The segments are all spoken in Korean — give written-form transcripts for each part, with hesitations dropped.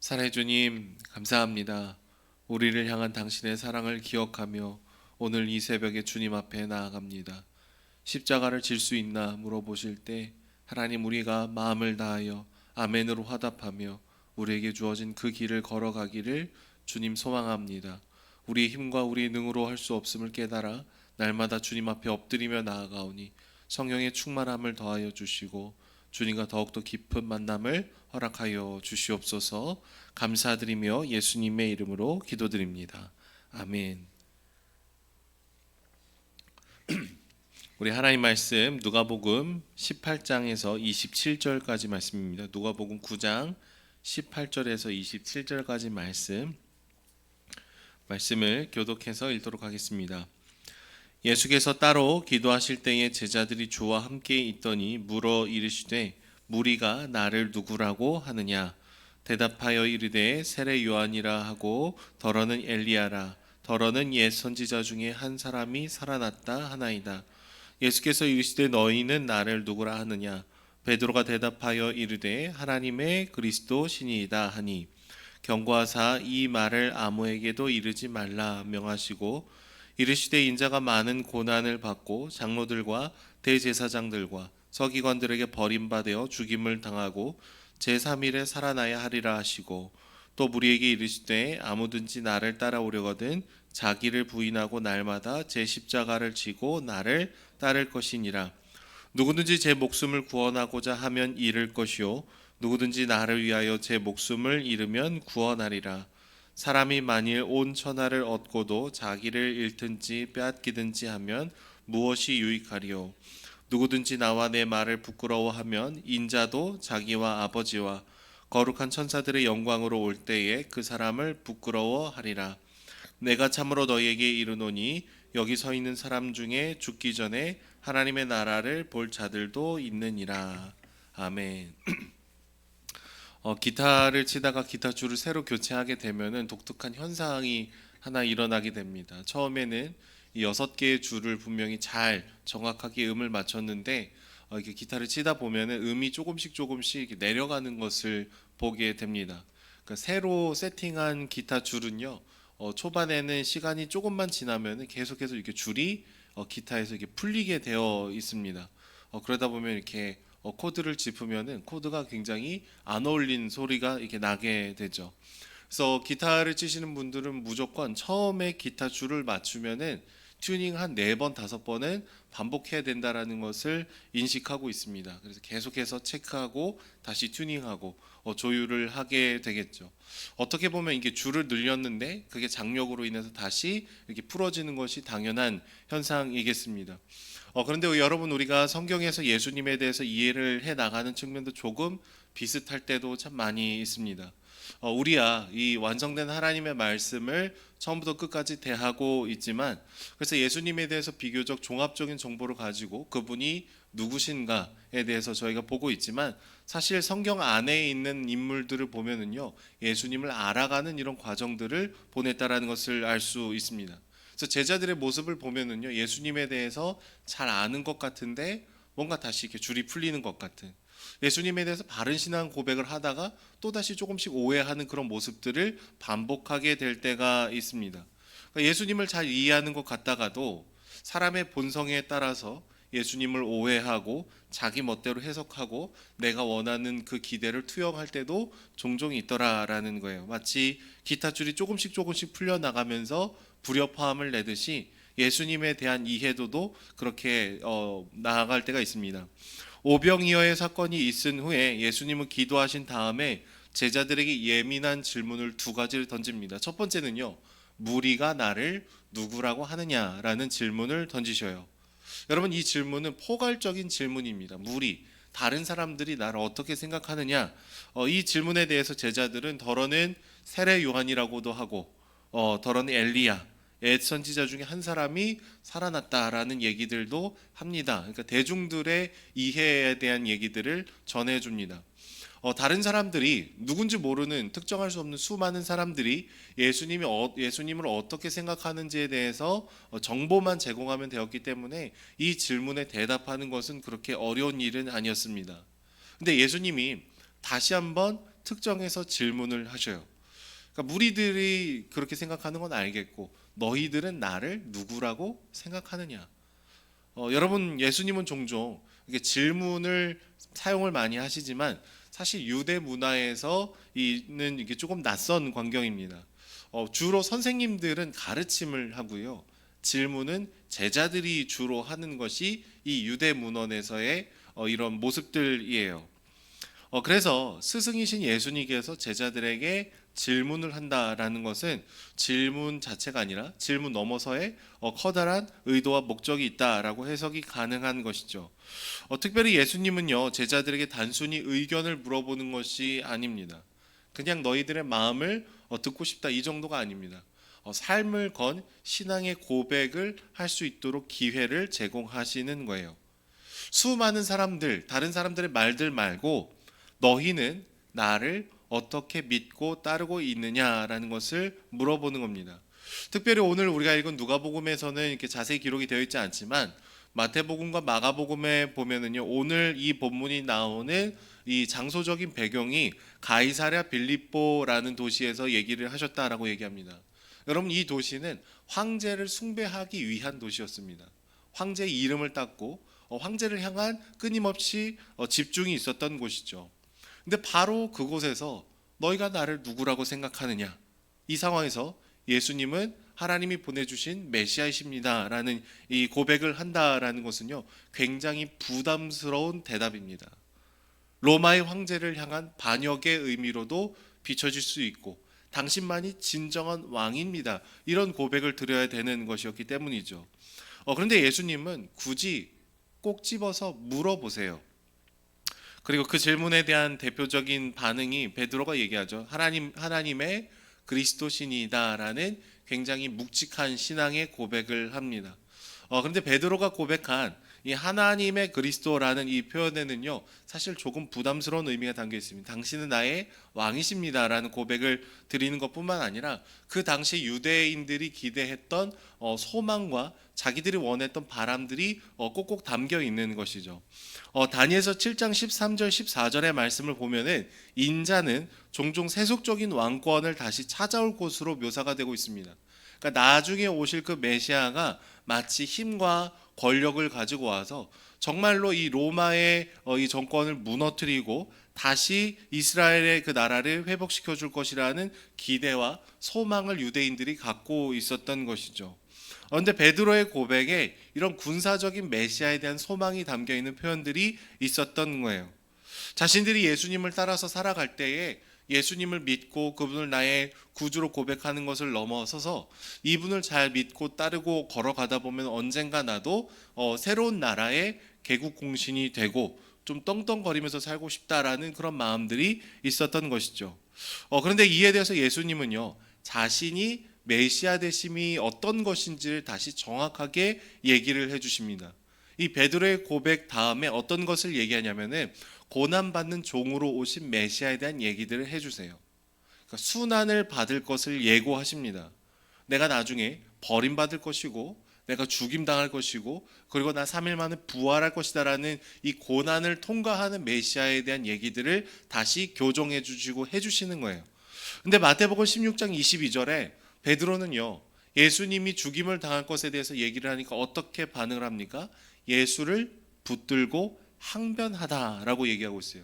사랑해 주님, 감사합니다. 우리를 향한 당신의 사랑을 기억하며 오늘 이 새벽에 주님 앞에 나아갑니다. 십자가를 질 수 있나 물어보실 때 하나님, 우리가 마음을 다하여 아멘으로 화답하며 우리에게 주어진 그 길을 걸어가기를 주님 소망합니다. 우리의 힘과 우리의 능으로 할 수 없음을 깨달아 날마다 주님 앞에 엎드리며 나아가오니 성령의 충만함을 더하여 주시고 주님과 더욱더 깊은 만남을 허락하여 주시옵소서. 감사드리며 예수님의 이름으로 기도드립니다. 아멘. 우리 하나님 말씀 누가복음 18장에서 27절까지 말씀입니다. 누가복음 9장 18절에서 27절까지 말씀을 교독해서 읽도록 하겠습니다. 예수께서 따로 기도하실 때에 제자들이 주와 함께 있더니 물어 이르시되 무리가 나를 누구라고 하느냐? 대답하여 이르되 세례 요한이라 하고 더러는 엘리야라, 더러는 옛 선지자 중에 한 사람이 살아났다 하나이다. 예수께서 이르시되 너희는 나를 누구라 하느냐? 베드로가 대답하여 이르되 하나님의 그리스도 신이이다 하니 경고하사 이 말을 아무에게도 이르지 말라 명하시고 이르시되 인자가 많은 고난을 받고 장로들과 대제사장들과 서기관들에게 버림받아 죽임을 당하고 제3일에 살아나야 하리라 하시고 또 무리에게 이르시되 아무든지 나를 따라오려거든 자기를 부인하고 날마다 제 십자가를 지고 나를 따를 것이니라. 누구든지 제 목숨을 구원하고자 하면 잃을 것이요 누구든지 나를 위하여 제 목숨을 잃으면 구원하리라. 사람이 만일 온 천하를 얻고도 자기를 잃든지 빼앗기든지 하면 무엇이 유익하리요? 누구든지 나와 내 말을 부끄러워하면 인자도 자기와 아버지와 거룩한 천사들의 영광으로 올 때에 그 사람을 부끄러워하리라. 내가 참으로 너희에게 이르노니 여기 서 있는 사람 중에 죽기 전에 하나님의 나라를 볼 자들도 있느니라. 아멘. 기타를 치다가 기타 줄을 새로 교체하게 되면은 독특한 현상이 하나 일어나게 됩니다. 처음에는 이 6개의 줄을 분명히 잘 정확하게 음을 맞췄는데 이렇게 기타를 치다 보면은 음이 조금씩 이렇게 내려가는 것을 보게 됩니다. 그러니까 새로 세팅한 기타 줄은요, 초반에는 시간이 조금만 지나면은 계속해서 이렇게 줄이 기타에서 이렇게 풀리게 되어 있습니다. 그러다 보면 이렇게 코드를 짚으면은 코드가 굉장히 안 어울린 소리가 이렇게 나게 되죠. 그래서 기타를 치시는 분들은 무조건 처음에 기타 줄을 맞추면은 튜닝 한 4번, 5번은 반복해야 된다라는 것을 인식하고 있습니다. 그래서 계속해서 체크하고 다시 튜닝하고 조율을 하게 되겠죠. 어떻게 보면 이게 줄을 늘렸는데 그게 장력으로 인해서 다시 이렇게 풀어지는 것이 당연한 현상이겠습니다. 그런데 여러분, 우리가 성경에서 예수님에 대해서 이해를 해 나가는 측면도 조금 비슷할 때도 참 많이 있습니다. 우리야 이 완성된 하나님의 말씀을 처음부터 끝까지 대하고 있지만, 그래서 예수님에 대해서 비교적 종합적인 정보를 가지고 그분이 누구신가에 대해서 저희가 보고 있지만, 사실 성경 안에 있는 인물들을 보면은요, 예수님을 알아가는 이런 과정들을 보냈다라는 것을 알 수 있습니다. 그래서 제자들의 모습을 보면은요, 예수님에 대해서 잘 아는 것 같은데 뭔가 다시 이렇게 줄이 풀리는 것 같은, 예수님에 대해서 바른 신앙 고백을 하다가 또다시 조금씩 오해하는 그런 모습들을 반복하게 될 때가 있습니다. 그러니까 예수님을 잘 이해하는 것 같다가도 사람의 본성에 따라서 예수님을 오해하고 자기 멋대로 해석하고 내가 원하는 그 기대를 투영할 때도 종종 있더라라는 거예요. 마치 기타 줄이 조금씩 풀려나가면서 불협화음을 내듯이 예수님에 대한 이해도도 그렇게 나아갈 때가 있습니다. 오병이어의 사건이 있은 후에 예수님은 기도하신 다음에 제자들에게 예민한 질문을 2가지를 던집니다. 첫 번째는요, 무리가 나를 누구라고 하느냐라는 질문을 던지셔요. 여러분, 이 질문은 포괄적인 질문입니다. 무리, 다른 사람들이 나를 어떻게 생각하느냐, 이 질문에 대해서 제자들은 더러는 세례 요한이라고도 하고 더러는 엘리야, 옛 선지자 중에 한 사람이 살아났다라는 얘기들도 합니다. 그러니까 대중들의 이해에 대한 얘기들을 전해줍니다. 다른 사람들이, 누군지 모르는 특정할 수 없는 수많은 사람들이 예수님을 어떻게 생각하는지에 대해서 정보만 제공하면 되었기 때문에 이 질문에 대답하는 것은 그렇게 어려운 일은 아니었습니다. 근데 예수님이 다시 한번 특정해서 질문을 하셔요. 그러니까 무리들이 그렇게 생각하는 건 알겠고 너희들은 나를 누구라고 생각하느냐. 여러분 예수님은 종종 이게 질문을 사용을 많이 하시지만 사실 유대 문화에서 있는 이게 조금 낯선 광경입니다. 주로 선생님들은 가르침을 하고요. 질문은 제자들이 주로 하는 것이 이 유대 문헌에서의 이런 모습들이에요. 그래서 스승이신 예수님께서 제자들에게 질문을 한다라는 것은 질문 자체가 아니라 질문 너머서의 커다란 의도와 목적이 있다라고 해석이 가능한 것이죠. 특별히 예수님은요 제자들에게 단순히 의견을 물어보는 것이 아닙니다. 그냥 너희들의 마음을 듣고 싶다 이 정도가 아닙니다. 삶을 건 신앙의 고백을 할 수 있도록 기회를 제공하시는 거예요. 수많은 사람들, 다른 사람들의 말들 말고 너희는 나를 어떻게 믿고 따르고 있느냐라는 것을 물어보는 겁니다. 특별히 오늘 우리가 읽은 누가복음에서는 이렇게 자세히 기록이 되어 있지 않지만 마태복음과 마가복음에 보면은요 오늘 이 본문이 나오는 이 장소적인 배경이 가이사랴 빌립보라는 도시에서 얘기를 하셨다라고 얘기합니다. 여러분 이 도시는 황제를 숭배하기 위한 도시였습니다. 황제의 이름을 땄고 황제를 향한 끊임없이 집중이 있었던 곳이죠. 근데 바로 그곳에서 너희가 나를 누구라고 생각하느냐? 이 상황에서 예수님은 하나님이 보내주신 메시아이십니다라는 이 고백을 한다라는 것은요 굉장히 부담스러운 대답입니다. 로마의 황제를 향한 반역의 의미로도 비춰질 수 있고 당신만이 진정한 왕입니다. 이런 고백을 드려야 되는 것이었기 때문이죠. 그런데 예수님은 굳이 꼭 집어서 물어보세요. 그리고 그 질문에 대한 대표적인 반응이 베드로가 얘기하죠. 하나님의 그리스도신이다라는 굉장히 묵직한 신앙의 고백을 합니다. 그런데 베드로가 고백한 이 하나님의 그리스도라는 이 표현에는요 사실 조금 부담스러운 의미가 담겨 있습니다. 당신은 나의 왕이십니다라는 고백을 드리는 것뿐만 아니라 그 당시 유대인들이 기대했던 소망과 자기들이 원했던 바람들이 꼭꼭 담겨 있는 것이죠. 다니엘서 7장 13절 14절의 말씀을 보면은 인자는 종종 세속적인 왕권을 다시 찾아올 곳으로 묘사가 되고 있습니다. 그러니까 나중에 오실 그 메시아가 마치 힘과 권력을 가지고 와서 정말로 이 로마의 이 정권을 무너뜨리고 다시 이스라엘의 그 나라를 회복시켜 줄 것이라는 기대와 소망을 유대인들이 갖고 있었던 것이죠. 그런데 베드로의 고백에 이런 군사적인 메시아에 대한 소망이 담겨 있는 표현들이 있었던 거예요. 자신들이 예수님을 따라서 살아갈 때에 예수님을 믿고 그분을 나의 구주로 고백하는 것을 넘어서서 이분을 잘 믿고 따르고 걸어가다 보면 언젠가 나도 새로운 나라의 개국 공신이 되고 좀 떵떵거리면서 살고 싶다라는 그런 마음들이 있었던 것이죠. 그런데 이에 대해서 예수님은요 자신이 메시아 되심이 어떤 것인지를 다시 정확하게 얘기를 해주십니다. 이 베드로의 고백 다음에 어떤 것을 얘기하냐면은 고난받는 종으로 오신 메시아에 대한 얘기들을 해주세요. 그러니까 순환을 받을 것을 예고하십니다. 내가 나중에 버림받을 것이고 내가 죽임당할 것이고 그리고 나 3일 만에 부활할 것이다라는 이 고난을 통과하는 메시아에 대한 얘기들을 다시 교정해 주시고 해주시는 거예요. 근데 마태복음 16장 22절에 베드로는요 예수님이 죽임을 당할 것에 대해서 얘기를 하니까 어떻게 반응을 합니까? 예수를 붙들고 항변하다라고 얘기하고 있어요.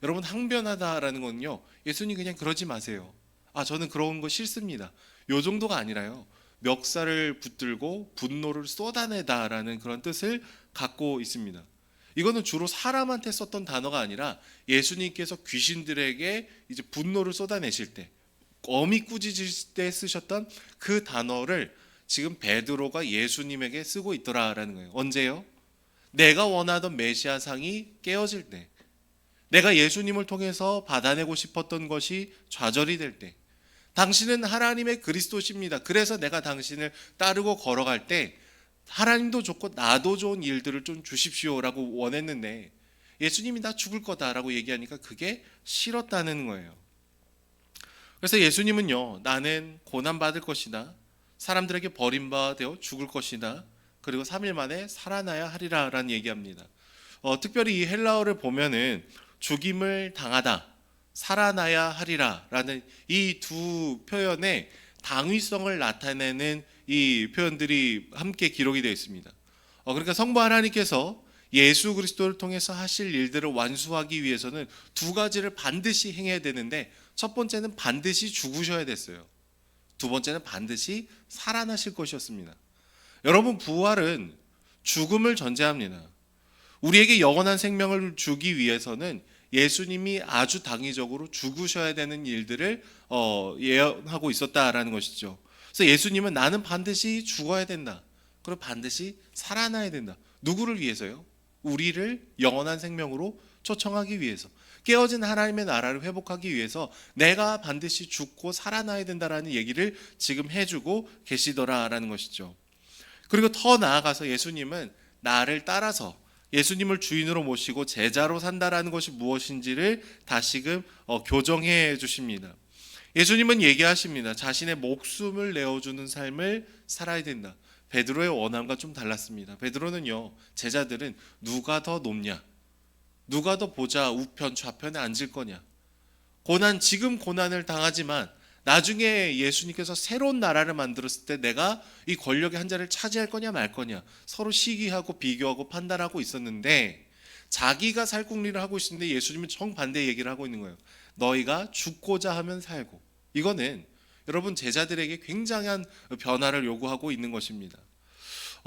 여러분 항변하다라는 건요 예수님 그냥 그러지 마세요. 저는 그런 거 싫습니다. 요 정도가 아니라요 멱살을 붙들고 분노를 쏟아내다라는 그런 뜻을 갖고 있습니다. 이거는 주로 사람한테 썼던 단어가 아니라 예수님께서 귀신들에게 이제 분노를 쏟아내실 때 어미 꾸짖을 때 쓰셨던 그 단어를 지금 베드로가 예수님에게 쓰고 있더라라는 거예요. 언제요? 내가 원하던 메시아상이 깨어질 때, 내가 예수님을 통해서 받아내고 싶었던 것이 좌절이 될 때, 당신은 하나님의 그리스도십니다. 그래서 내가 당신을 따르고 걸어갈 때 하나님도 좋고 나도 좋은 일들을 좀 주십시오라고 원했는데 예수님이 나 죽을 거다라고 얘기하니까 그게 싫었다는 거예요. 그래서 예수님은요 나는 고난받을 것이다, 사람들에게 버림받아 죽을 것이다, 그리고 3일 만에 살아나야 하리라 라는 얘기합니다. 특별히 이 헬라어를 보면은 죽임을 당하다, 살아나야 하리라 라는 이 두 표현의 당위성을 나타내는 이 표현들이 함께 기록이 되어 있습니다. 그러니까 성부 하나님께서 예수 그리스도를 통해서 하실 일들을 완수하기 위해서는 두 가지를 반드시 행해야 되는데, 첫 번째는 반드시 죽으셔야 됐어요. 두 번째는 반드시 살아나실 것이었습니다. 여러분, 부활은 죽음을 전제합니다. 우리에게 영원한 생명을 주기 위해서는 예수님이 아주 당위적으로 죽으셔야 되는 일들을 예언하고 있었다라는 것이죠. 그래서 예수님은 나는 반드시 죽어야 된다, 그리고 반드시 살아나야 된다. 누구를 위해서요? 우리를 영원한 생명으로 초청하기 위해서, 깨어진 하나님의 나라를 회복하기 위해서 내가 반드시 죽고 살아나야 된다라는 얘기를 지금 해주고 계시더라라는 것이죠. 그리고 더 나아가서 예수님은 나를 따라서 예수님을 주인으로 모시고 제자로 산다라는 것이 무엇인지를 다시금 교정해 주십니다. 예수님은 얘기하십니다. 자신의 목숨을 내어주는 삶을 살아야 된다. 베드로의 원함과 좀 달랐습니다. 베드로는요, 제자들은 누가 더 높냐, 누가 더 보좌 우편 좌편에 앉을 거냐, 지금 고난을 당하지만 나중에 예수님께서 새로운 나라를 만들었을 때 내가 이 권력의 한 자리를 차지할 거냐 말 거냐, 서로 시기하고 비교하고 판단하고 있었는데, 자기가 살궁리를 하고 있는데 예수님은 정반대 얘기를 하고 있는 거예요. 너희가 죽고자 하면 살고. 이거는 여러분, 제자들에게 굉장한 변화를 요구하고 있는 것입니다.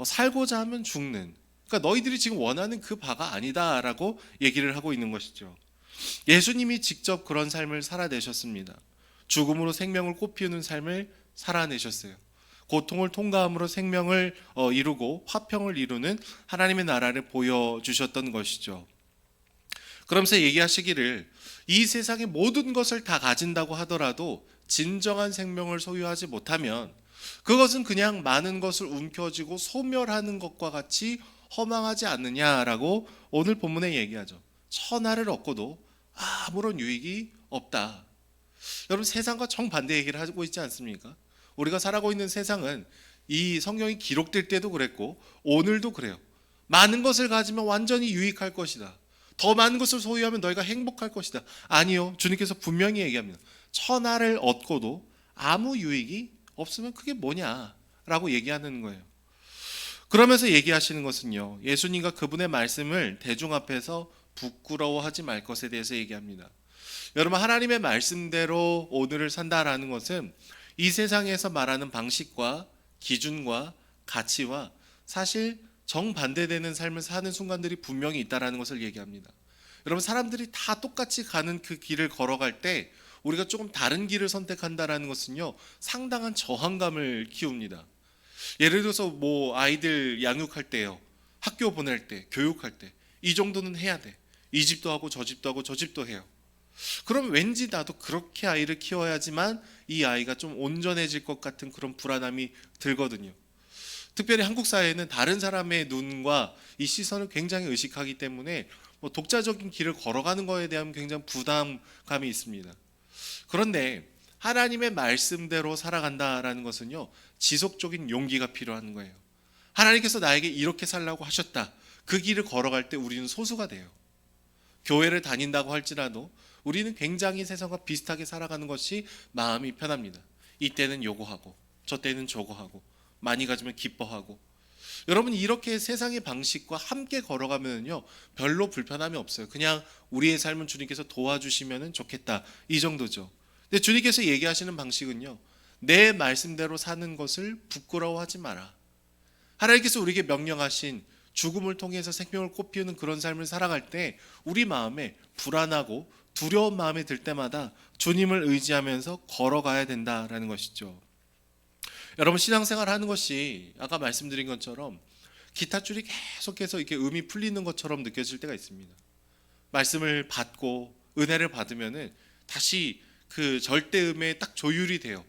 살고자 하면 죽는, 그러니까 너희들이 지금 원하는 그 바가 아니다라고 얘기를 하고 있는 것이죠. 예수님이 직접 그런 삶을 살아내셨습니다. 죽음으로 생명을 꽃피우는 삶을 살아내셨어요. 고통을 통과함으로 생명을 이루고 화평을 이루는 하나님의 나라를 보여주셨던 것이죠. 그러면서 얘기하시기를, 이 세상의 모든 것을 다 가진다고 하더라도 진정한 생명을 소유하지 못하면 그것은 그냥 많은 것을 움켜쥐고 소멸하는 것과 같이 허망하지 않느냐라고 오늘 본문에 얘기하죠. 천하를 얻고도 아무런 유익이 없다. 여러분, 세상과 정반대 얘기를 하고 있지 않습니까? 우리가 살아가고 있는 세상은 이 성경이 기록될 때도 그랬고 오늘도 그래요. 많은 것을 가지면 완전히 유익할 것이다. 더 많은 것을 소유하면 너희가 행복할 것이다. 아니요, 주님께서 분명히 얘기합니다. 천하를 얻고도 아무 유익이 없으면 그게 뭐냐라고 얘기하는 거예요. 그러면서 얘기하시는 것은요, 예수님과 그분의 말씀을 대중 앞에서 부끄러워하지 말 것에 대해서 얘기합니다. 여러분, 하나님의 말씀대로 오늘을 산다라는 것은 이 세상에서 말하는 방식과 기준과 가치와 사실 정반대되는 삶을 사는 순간들이 분명히 있다라는 것을 얘기합니다. 여러분, 사람들이 다 똑같이 가는 그 길을 걸어갈 때 우리가 조금 다른 길을 선택한다라는 것은요, 상당한 저항감을 키웁니다. 예를 들어서 아이들 양육할 때요, 학교 보낼 때, 교육할 때 이 정도는 해야 돼. 이 집도 하고 저 집도 하고 저 집도 해요. 그럼 왠지 나도 그렇게 아이를 키워야지만 이 아이가 좀 온전해질 것 같은 그런 불안함이 들거든요. 특별히 한국 사회는 다른 사람의 눈과 이 시선을 굉장히 의식하기 때문에 독자적인 길을 걸어가는 것에 대한 굉장히 부담감이 있습니다. 그런데 하나님의 말씀대로 살아간다라는 것은요, 지속적인 용기가 필요한 거예요. 하나님께서 나에게 이렇게 살라고 하셨다. 그 길을 걸어갈 때 우리는 소수가 돼요. 교회를 다닌다고 할지라도 우리는 굉장히 세상과 비슷하게 살아가는 것이 마음이 편합니다. 이때는 요거하고 저 때는 저거하고 많이 가지면 기뻐하고. 여러분, 이렇게 세상의 방식과 함께 걸어가면요, 별로 불편함이 없어요. 그냥 우리의 삶은 주님께서 도와주시면 좋겠다, 이 정도죠. 근데 주님께서 얘기하시는 방식은요, 내 말씀대로 사는 것을 부끄러워하지 마라. 하나님께서 우리에게 명령하신 죽음을 통해서 생명을 꽃피우는 그런 삶을 살아갈 때 우리 마음에 불안하고 두려운 마음이 들 때마다 주님을 의지하면서 걸어가야 된다라는 것이죠. 여러분, 신앙생활 하는 것이 아까 말씀드린 것처럼 기타줄이 계속해서 이렇게 음이 풀리는 것처럼 느껴질 때가 있습니다. 말씀을 받고 은혜를 받으면은 다시 그 절대음에 딱 조율이 돼요.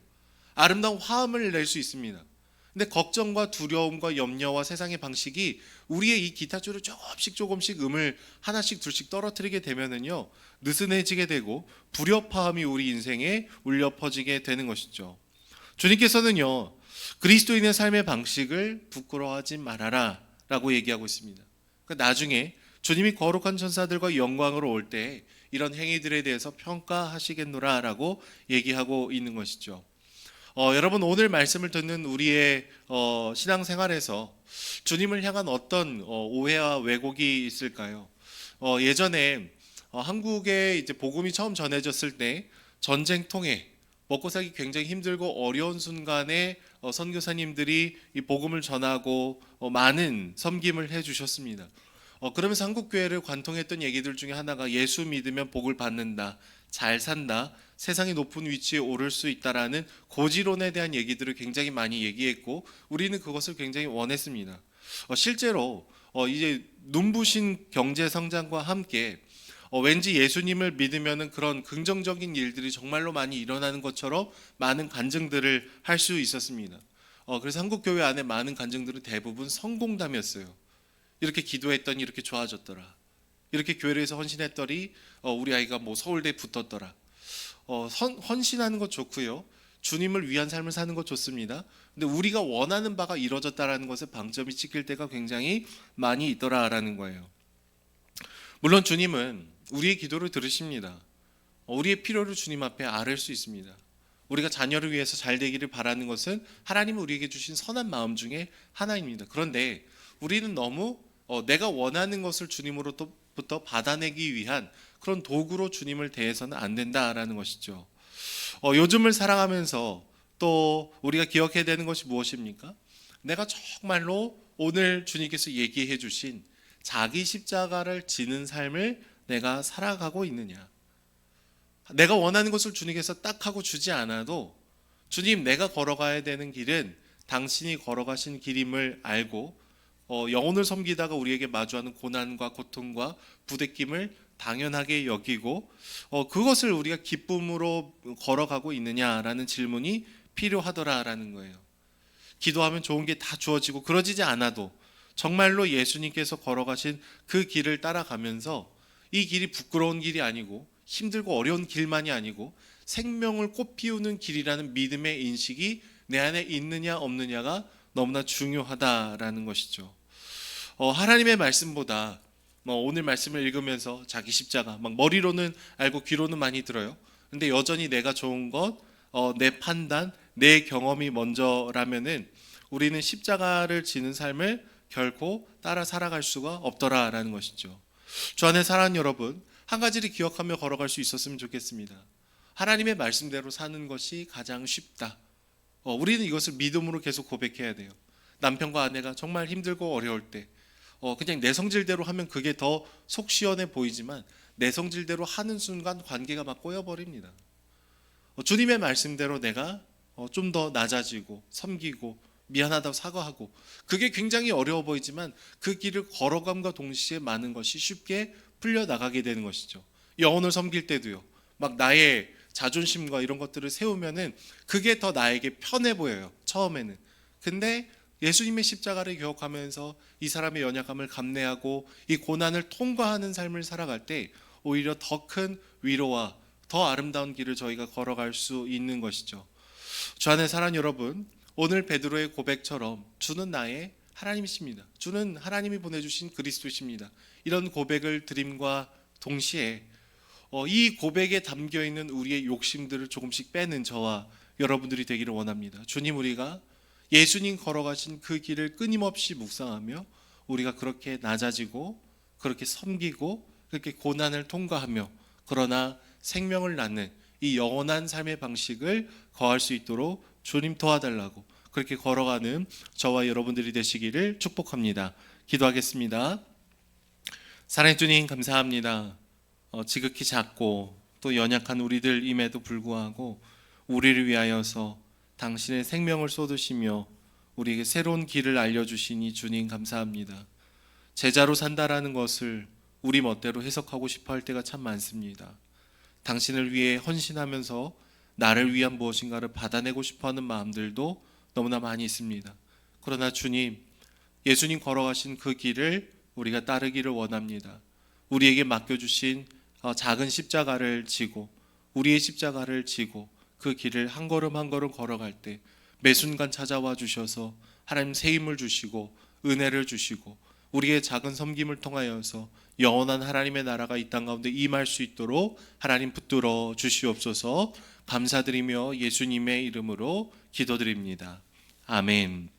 아름다운 화음을 낼 수 있습니다. 근데 걱정과 두려움과 염려와 세상의 방식이 우리의 이 기타줄을 조금씩 음을 하나씩 둘씩 떨어뜨리게 되면은요, 느슨해지게 되고 불협화음이 우리 인생에 울려 퍼지게 되는 것이죠. 주님께서는요, 그리스도인의 삶의 방식을 부끄러워하지 말아라 라고 얘기하고 있습니다. 그러니까 나중에 주님이 거룩한 천사들과 영광으로 올 때 이런 행위들에 대해서 평가하시겠노라라고 얘기하고 있는 것이죠. 여러분 오늘 말씀을 듣는 우리의 신앙생활에서 주님을 향한 어떤 오해와 왜곡이 있을까요? 예전에 한국에 이제 복음이 처음 전해졌을 때 전쟁통에 먹고 살기 굉장히 힘들고 어려운 순간에 선교사님들이 이 복음을 전하고 많은 섬김을 해주셨습니다. 그러면서 한국 교회를 관통했던 얘기들 중에 하나가 예수 믿으면 복을 받는다, 잘 산다, 세상의 높은 위치에 오를 수 있다라는 고지론에 대한 얘기들을 굉장히 많이 얘기했고 우리는 그것을 굉장히 원했습니다. 실제로 이제 눈부신 경제 성장과 함께 왠지 예수님을 믿으면은 그런 긍정적인 일들이 정말로 많이 일어나는 것처럼 많은 간증들을 할 수 있었습니다. 그래서 한국 교회 안에 많은 간증들은 대부분 성공담이었어요. 이렇게 기도했더니 이렇게 좋아졌더라. 이렇게 교회를 해서 헌신했더니 우리 아이가 뭐 서울대 붙었더라. 헌신하는 것 좋고요. 주님을 위한 삶을 사는 것 좋습니다. 근데 우리가 원하는 바가 이루어졌다라는 것에 방점이 찍힐 때가 굉장히 많이 있더라라는 거예요. 물론 주님은 우리의 기도를 들으십니다. 우리의 필요를 주님 앞에 아뢰을 수 있습니다. 우리가 자녀를 위해서 잘 되기를 바라는 것은 하나님이 우리에게 주신 선한 마음 중에 하나입니다. 그런데 우리는 너무 내가 원하는 것을 주님으로부터 받아내기 위한 그런 도구로 주님을 대해서는 안 된다라는 것이죠. 요즘을 살아가면서 또 우리가 기억해야 되는 것이 무엇입니까? 내가 정말로 오늘 주님께서 얘기해 주신 자기 십자가를 지는 삶을 내가 살아가고 있느냐. 내가 원하는 것을 주님께서 딱 하고 주지 않아도 주님 내가 걸어가야 되는 길은 당신이 걸어가신 길임을 알고 영혼을 섬기다가 우리에게 마주하는 고난과 고통과 부대낌을 당연하게 여기고 그것을 우리가 기쁨으로 걸어가고 있느냐라는 질문이 필요하더라라는 거예요. 기도하면 좋은 게 다 주어지고 그러지지 않아도 정말로 예수님께서 걸어가신 그 길을 따라가면서 이 길이 부끄러운 길이 아니고 힘들고 어려운 길만이 아니고 생명을 꽃피우는 길이라는 믿음의 인식이 내 안에 있느냐 없느냐가 너무나 중요하다라는 것이죠. 하나님의 말씀보다 오늘 말씀을 읽으면서 자기 십자가 막 머리로는 알고 귀로는 많이 들어요. 근데 여전히 내가 좋은 것, 내 판단, 내 경험이 먼저라면은 우리는 십자가를 지는 삶을 결코 따라 살아갈 수가 없더라라는 것이죠. 주 안에 사랑하는 여러분, 한 가지를 기억하며 걸어갈 수 있었으면 좋겠습니다. 하나님의 말씀대로 사는 것이 가장 쉽다. 우리는 이것을 믿음으로 계속 고백해야 돼요. 남편과 아내가 정말 힘들고 어려울 때 그냥 내 성질대로 하면 그게 더 속 시원해 보이지만 내 성질대로 하는 순간 관계가 막 꼬여버립니다. 주님의 말씀대로 내가 좀 더 낮아지고 섬기고 미안하다고 사과하고 그게 굉장히 어려워 보이지만 그 길을 걸어감과 동시에 많은 것이 쉽게 풀려나가게 되는 것이죠. 영혼을 섬길 때도요. 막 나의 자존심과 이런 것들을 세우면은 그게 더 나에게 편해 보여요. 처음에는. 근데 예수님의 십자가를 기억하면서 이 사람의 연약함을 감내하고 이 고난을 통과하는 삶을 살아갈 때 오히려 더 큰 위로와 더 아름다운 길을 저희가 걸어갈 수 있는 것이죠. 주 안에 사랑하는 여러분, 오늘 베드로의 고백처럼 주는 나의 하나님이십니다. 주는 하나님이 보내주신 그리스도십니다. 이런 고백을 드림과 동시에 이 고백에 담겨있는 우리의 욕심들을 조금씩 빼는 저와 여러분들이 되기를 원합니다. 주님, 우리가 예수님 걸어가신 그 길을 끊임없이 묵상하며 우리가 그렇게 낮아지고 그렇게 섬기고 그렇게 고난을 통과하며 그러나 생명을 낳는 이 영원한 삶의 방식을 거할 수 있도록 주님 도와달라고 그렇게 걸어가는 저와 여러분들이 되시기를 축복합니다. 기도하겠습니다. 사랑의 주님, 감사합니다. 지극히 작고 또 연약한 우리들임에도 불구하고 우리를 위하여서 당신의 생명을 쏟으시며 우리에게 새로운 길을 알려주시니 주님 감사합니다. 제자로 산다라는 것을 우리 멋대로 해석하고 싶어 할 때가 참 많습니다. 당신을 위해 헌신하면서 나를 위한 무엇인가를 받아내고 싶어하는 마음들도 너무나 많이 있습니다. 그러나 주님, 예수님 걸어가신 그 길을 우리가 따르기를 원합니다. 우리에게 맡겨주신 작은 십자가를 지고 우리의 십자가를 지고 그 길을 한 걸음 한 걸음 걸어갈 때 매 순간 찾아와 주셔서 하나님 새 힘을 주시고 은혜를 주시고 우리의 작은 섬김을 통하여서 영원한 하나님의 나라가 이 땅 가운데 임할 수 있도록 하나님 붙들어 주시옵소서. 감사드리며 예수님의 이름으로 기도드립니다. 아멘.